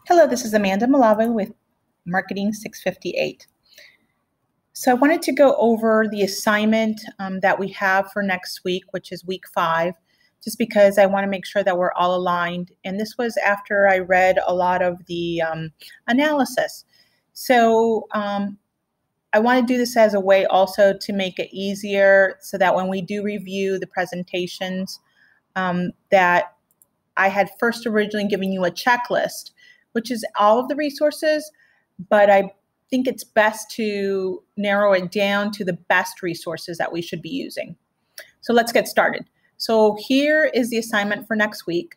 Hello, this is Amanda Malava with Marketing 658. So I wanted to go over the assignment that we have for next week, which is week 5, just because I want to make sure that we're all aligned. And this was after I read a lot of the analysis. So I want to do this as a way also to make it easier so that when we do review the presentations that I had first originally given you a checklist, which is all of the resources, but I think it's best to narrow it down to the best resources that we should be using. So let's get started. So here is the assignment for next week.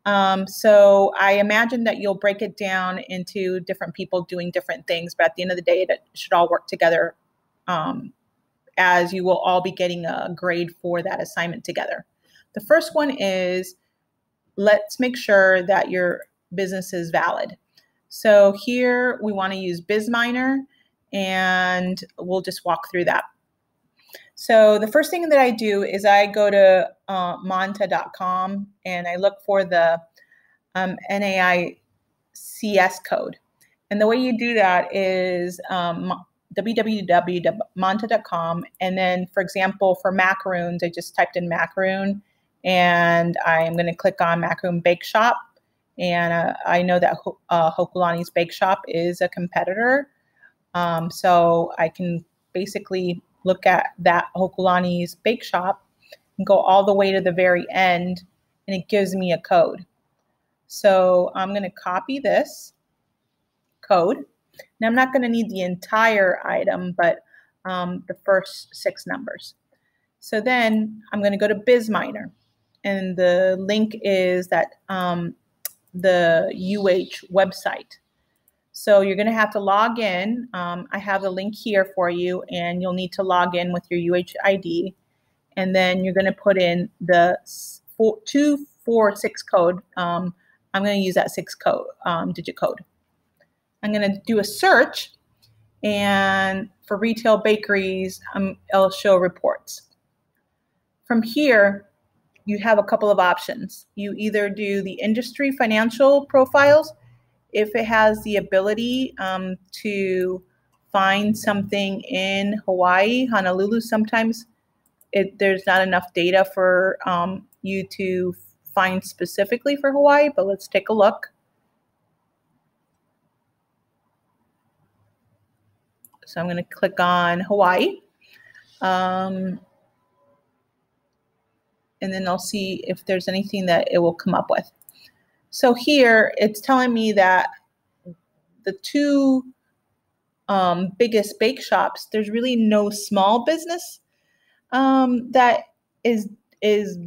So I imagine that you'll break it down into different people doing different things, but at the end of the day, it should all work together as you will all be getting a grade for that assignment together. The first one is, let's make sure that your business is valid. So here we want to use Bizminer, and we'll just walk through that. So the first thing that I do is I go to monta.com and I look for the NAICS code. And the way you do that is www.monta.com. And then, for example, for macaroons, I just typed in macaroon, and I'm going to click on Macaroon Bake Shop. And I know that Hokulani's Bake Shop is a competitor. So I can basically look at that Hokulani's Bake Shop and go all the way to the very end, and it gives me a code. So I'm going to copy this code. Now I'm not going to need the entire item, but the first 6 numbers. So then I'm going to go to Bizminer, and the link is that the UH website. So you're going to have to log in. I have the link here for you, and you'll need to log in with your UH ID. And then you're going to put in the 246 code. I'm going to use that 6 digit code. I'm going to do a search, and for retail bakeries, it'll show reports. From here, you have a couple of options. You either do the industry financial profiles, if it has the ability to find something in Hawaii, Honolulu. Sometimes there's not enough data for you to find specifically for Hawaii, but let's take a look. So I'm going to click on Hawaii. And then I'll see if there's anything that it will come up with. So here it's telling me that the 2 biggest bake shops, there's really no small business that is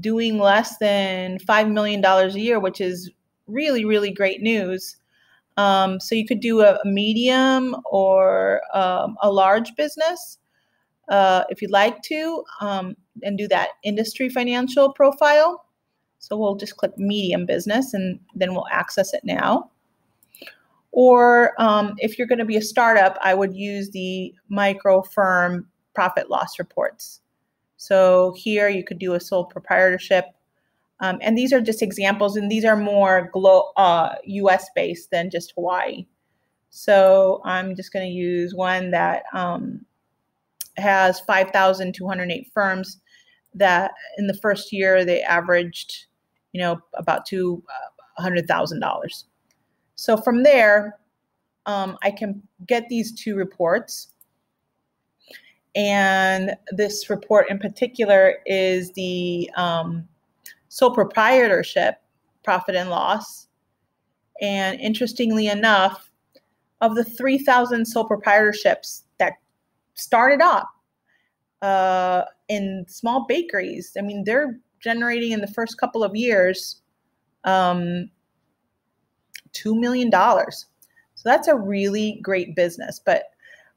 doing less than $5 million a year, which is really, really great news. So you could do a medium or a large business if you'd like to, and do that industry financial profile. So we'll just click medium business, and then we'll access it now. Or if you're going to be a startup, I would use the micro firm profit loss reports. So here you could do a sole proprietorship. And these are just examples, and these are more US based than just Hawaii. So I'm just going to use one that has 5,208 firms that in the first year they averaged, about $200,000. So from there, I can get these 2 reports. And this report in particular is the sole proprietorship profit and loss. And interestingly enough, of the 3,000 sole proprietorships that started up in small bakeries, I mean, they're generating in the first couple of years $2 million. So that's a really great business. But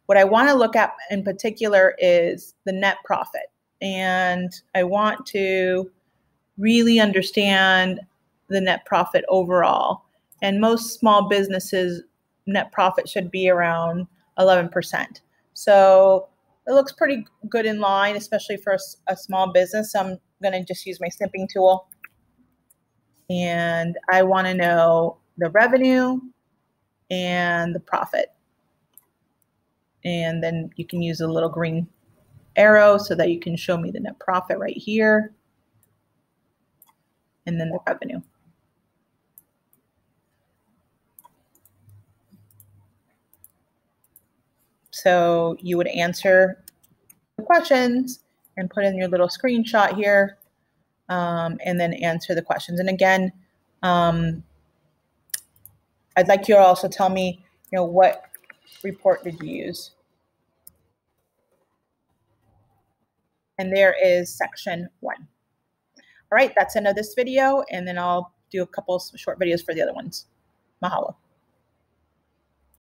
what I want to look at in particular is the net profit. And I want to really understand the net profit overall. And most small businesses' net profit should be around 11%. So it looks pretty good in line, especially for a small business. So I'm going to just use my snipping tool. And I want to know the revenue, and the profit. And then you can use a little green arrow so that you can show me the net profit right here. And then the revenue. So you would answer the questions and put in your little screenshot here, and then answer the questions. And again, I'd like you to also tell me, what report did you use? And there is section 1. All right, that's the end of this video, and then I'll do a couple short videos for the other ones. Mahalo.